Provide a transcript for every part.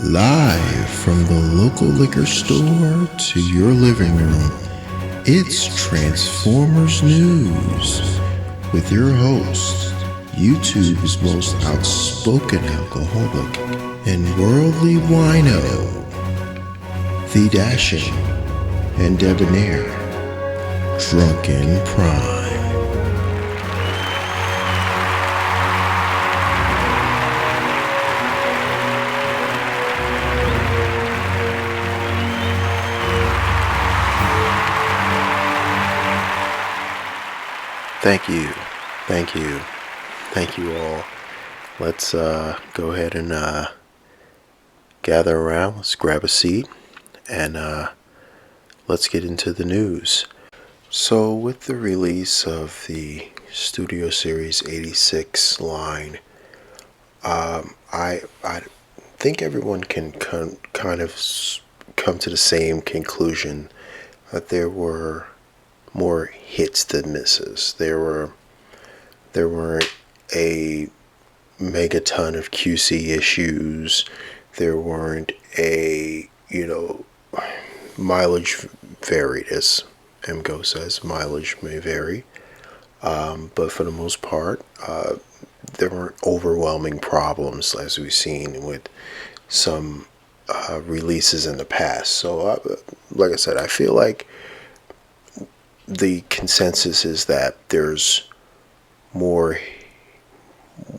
Live from the local liquor store to your living room, it's Transformers News with your host, YouTube's most outspoken alcoholic and worldly wino, the dashing and debonair Drunken Prime. Thank you all. Let's go ahead and gather around. Let's grab a seat and let's get into the news. So, with the release of the Studio Series 86 line, I think everyone can kind of come to the same conclusion that there were more hits than misses. There weren't a megaton of QC issues. There weren't mileage varied, as MGO says. Mileage may vary, but for the most part, there weren't overwhelming problems as we've seen with some releases in the past. So, like I said, I feel like the consensus is that there's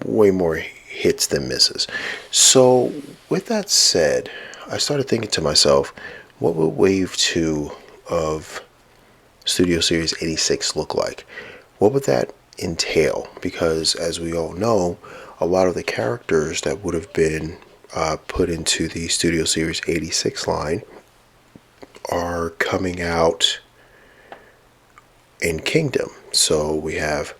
way more hits than misses. So, with that said, I started thinking to myself, what would Wave 2 of Studio Series 86 look like? What would that entail? Because, as we all know, a lot of the characters that would have been put into the Studio Series 86 line are coming out in Kingdom. So we have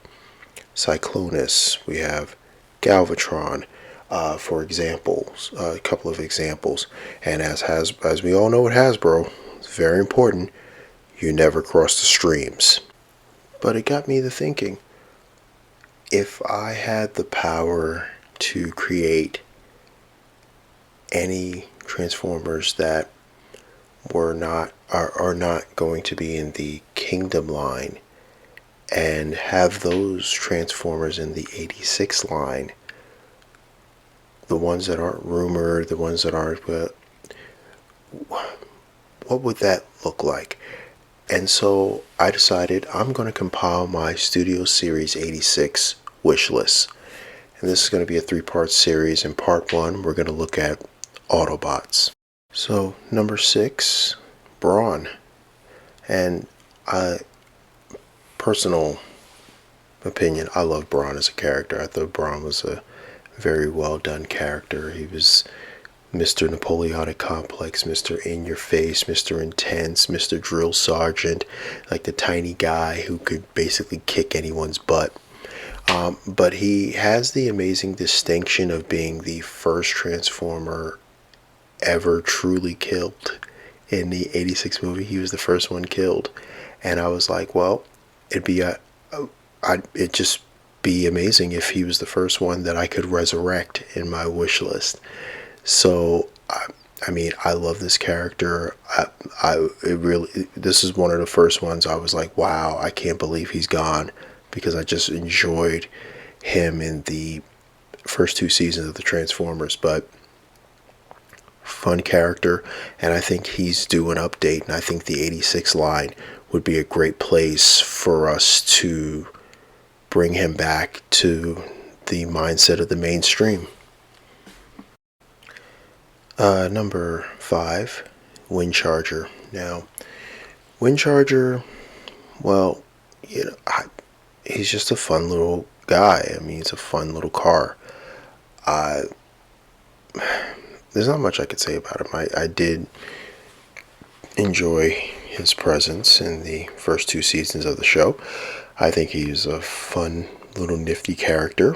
Cyclonus, we have Galvatron, for examples, a couple of examples. And as we all know at Hasbro, it's very important, you never cross the streams. But it got me to thinking, if I had the power to create any Transformers that are not going to be in the Kingdom line, and have those Transformers in the 86 line, the ones that aren't rumored, the ones that aren't, what would that look like? And so I decided I'm going to compile my Studio Series 86 wish list. And this is going to be a 3-part series. In part 1, we're going to look at Autobots. So, number 6, Brawn. And personal opinion, I love Brawn as a character. I thought Brawn was a very well done character. He was Mr. Napoleonic Complex, Mr. In Your Face, Mr. Intense, Mr. Drill Sergeant, like the tiny guy who could basically kick anyone's butt. But he has the amazing distinction of being the first Transformer ever truly killed. In the 86 movie, he was the first one killed. And I was like, well, it'd just be amazing if he was the first one that I could resurrect in my wish list. So, I mean, I love this character. This is one of the first ones I was like, wow, I can't believe he's gone, because I just enjoyed him in the first 2 seasons of the Transformers. But fun character, and I think he's due an update, and I think the 86 line would be a great place for us to bring him back to the mindset of the mainstream. Number 5, Windcharger. Now, Windcharger, well, he's just a fun little guy. I mean, it's a fun little car. There's not much I could say about him. I did enjoy his presence in the first 2 seasons of the show. I think he's a fun little nifty character.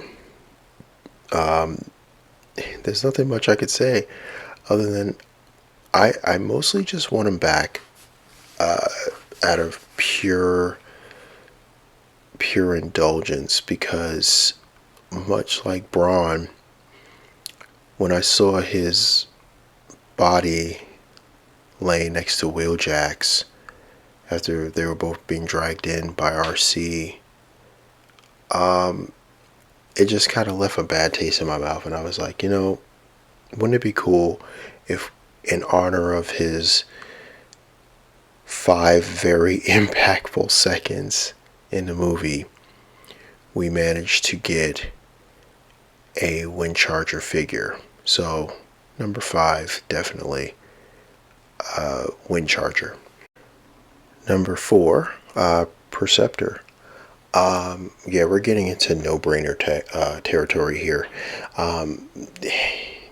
There's nothing much I could say other than I mostly just want him back out of pure indulgence, because much like Brawn, when I saw his body laying next to Wheeljack's after they were both being dragged in by RC, it just kind of left a bad taste in my mouth. And I was like, wouldn't it be cool if, in honor of his 5 very impactful seconds in the movie, we managed to get a Windcharger figure. So, number 5, definitely Windcharger. Number 4, Perceptor. Yeah, we're getting into no-brainer territory here.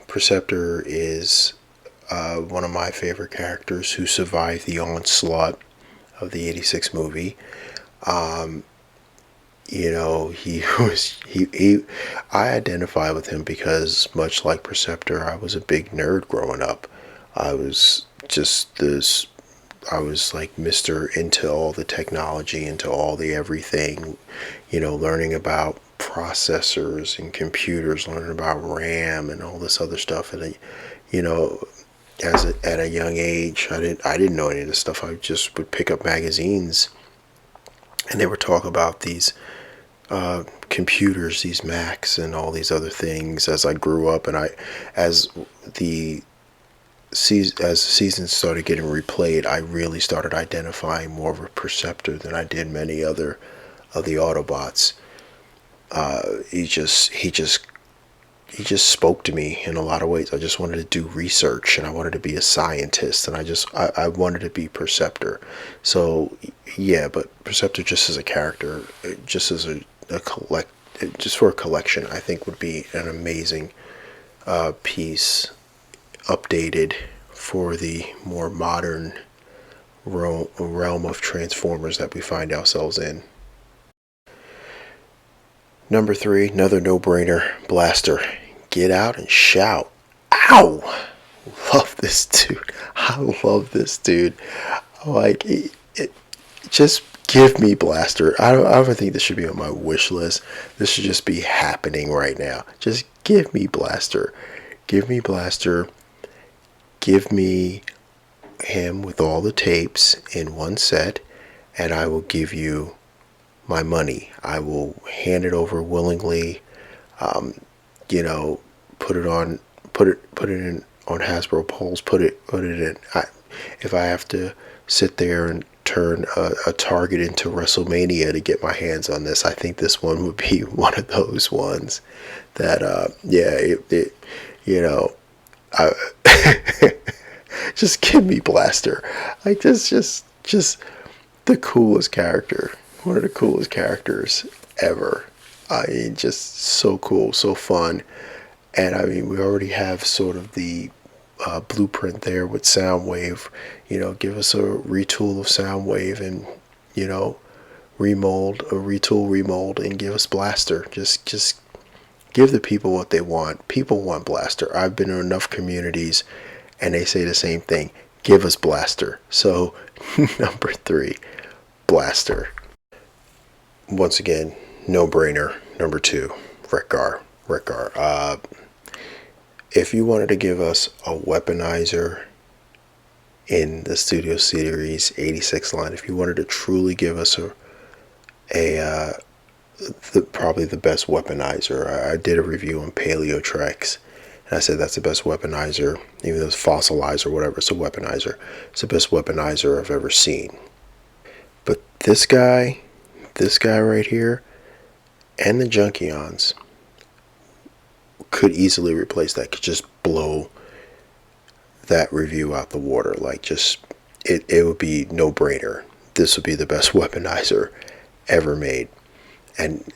Perceptor is one of my favorite characters who survived the onslaught of the '86 movie. I identify with him because, much like Perceptor, I was a big nerd growing up. I was like Mr. into all the technology, into all the everything, learning about processors and computers, learning about RAM and all this other stuff. And, at a young age, I didn't know any of this stuff. I just would pick up magazines and they would talk about these computers, these Macs and all these other things as I grew up. And as the seasons started getting replayed, I really started identifying more of a Perceptor than I did many other of the Autobots. He just spoke to me in a lot of ways. I just wanted to do research and I wanted to be a scientist, and I wanted to be Perceptor. So yeah, but Perceptor just as a character, just as a just for a collection, I think would be an amazing piece, updated for the more modern realm of Transformers that we find ourselves in. Number 3, another no-brainer, Blaster. Get out and shout. Ow! Love this dude. I love this dude. Like, just give me Blaster. I don't think this should be on my wish list. This should just be happening right now. Just give me Blaster. Give me Blaster. Give me him with all the tapes in one set, and I will give you my money. I will hand it over willingly. Put it in on Hasbro polls. Put it in. If I have to sit there and turn a Target into WrestleMania to get my hands on this, I think this one would be one of those ones that just give me Blaster. Like, this just the coolest character. One of the coolest characters ever. I mean, just so cool, so fun. And I mean, we already have sort of the blueprint there with Soundwave. Give us a retool of Soundwave and, remold, and give us Blaster. Just give the people what they want. People want Blaster. I've been in enough communities and they say the same thing. Give us Blaster. So, number 3, Blaster. Once again, no-brainer. Number 2, Wreck-Gar. If you wanted to give us a weaponizer in the Studio Series 86 line, if you wanted to truly give us probably the best weaponizer, I did a review on Paleo Trex, and I said that's the best weaponizer, even though it's fossilized or whatever, it's a weaponizer. It's the best weaponizer I've ever seen. But this guy right here, and the Junkions could easily replace that. Could just blow that review out the water. Like, just it would be no brainer. This would be the best weaponizer ever made. And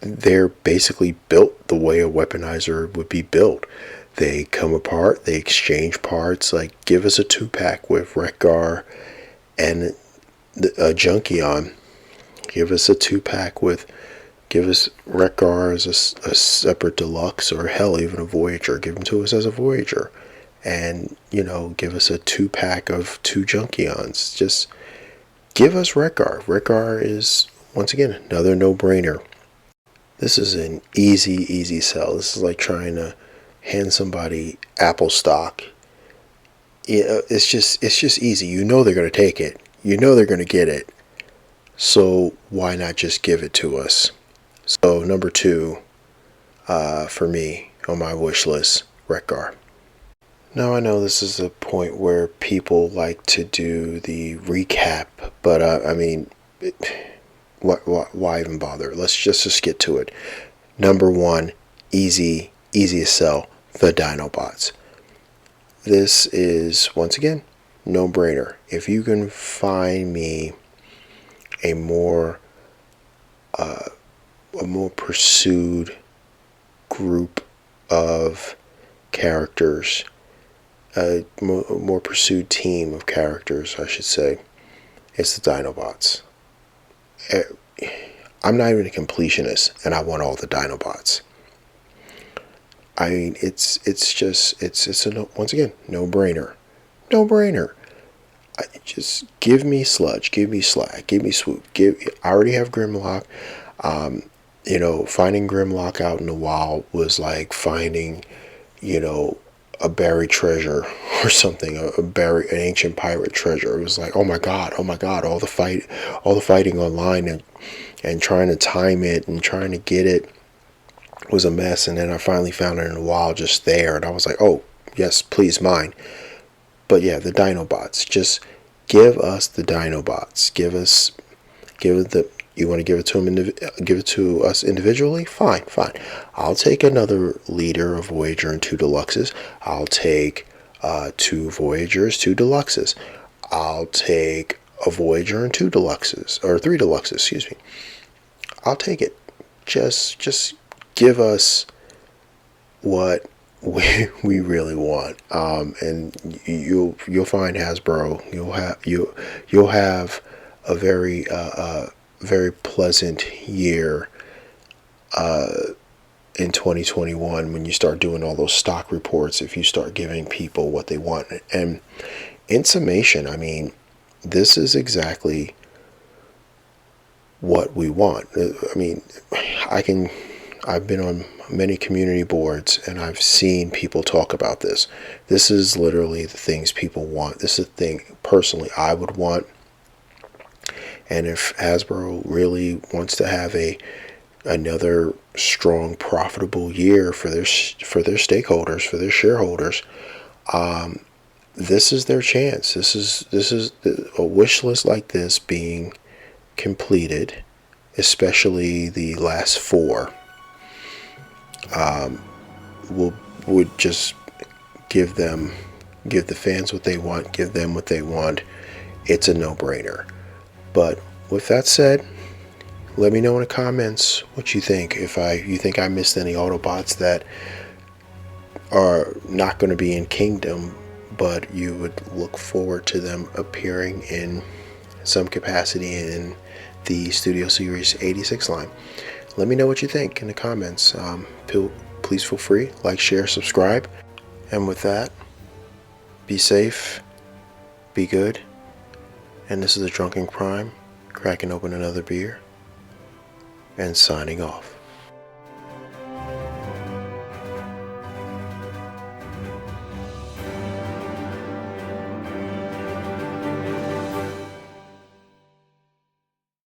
they're basically built the way a weaponizer would be built. They come apart, they exchange parts. Like, give us a 2-pack with Wreck-Gar and a Junkion. Give us a 2-pack give us Wreck-Gar as a separate deluxe, or hell, even a Voyager. Give them to us as a Voyager. And, give us a 2-pack of 2 Junkions. Just give us Wreck-Gar. Wreck-Gar is, once again, another no-brainer. This is an easy sell. This is like trying to hand somebody Apple stock it's just easy. You know they're gonna take it. You know they're gonna get it. So why not just give it to us? So number two, for me on my wish list, Wreck-Gar. Now I know this is a point where people like to do the recap, but I mean, why even bother? Let's just get to it. Number one, easy to sell, the Dinobots. This is, once again, no brainer. If you can find me a more pursued group of characters, a more pursued team of characters, I should say, it's the Dinobots. I'm not even a completionist, and I want all the Dinobots. I mean, it's a once again, no brainer, no brainer. Just give me Sludge, give me Slag, give me Swoop. I already have Grimlock. Finding Grimlock out in the wild was like finding, a buried treasure or something, an ancient pirate treasure. It was like, oh my god, all the fighting online and trying to time it and trying to get it was a mess. And then I finally found it in the wild just there, and I was like, oh yes, please, mine. But yeah, the Dinobots. Just give us the Dinobots. You want to give it to them? Give it to us individually? Fine. I'll take another leader of Voyager and 2 Deluxes. I'll take 2 Voyagers, 2 Deluxes. I'll take a Voyager and 2 Deluxes, or 3 Deluxes. Excuse me. I'll take it. Just give us what we really want, and you'll find Hasbro. You'll have a very pleasant year in 2021 when you start doing all those stock reports. If you start giving people what they want, and in summation, I mean, this is exactly what we want. I mean, I've been on many community boards and I've seen people talk about this. This is literally the things people want. This is the thing personally I would want. And if Hasbro really wants to have another strong, profitable year for their stakeholders, for their shareholders, this is their chance. This is a wish list like this being completed, especially the last 4. Would just give the fans what they want, give them what they want. It's a no-brainer. But with that said, let me know in the comments what you think. If you think I missed any Autobots that are not going to be in Kingdom, but you would look forward to them appearing in some capacity in the Studio Series 86 line. Let me know what you think in the comments. Please feel free, like, share, subscribe. And with that, be safe, be good. And this is a Drunken Prime, cracking open another beer, and signing off.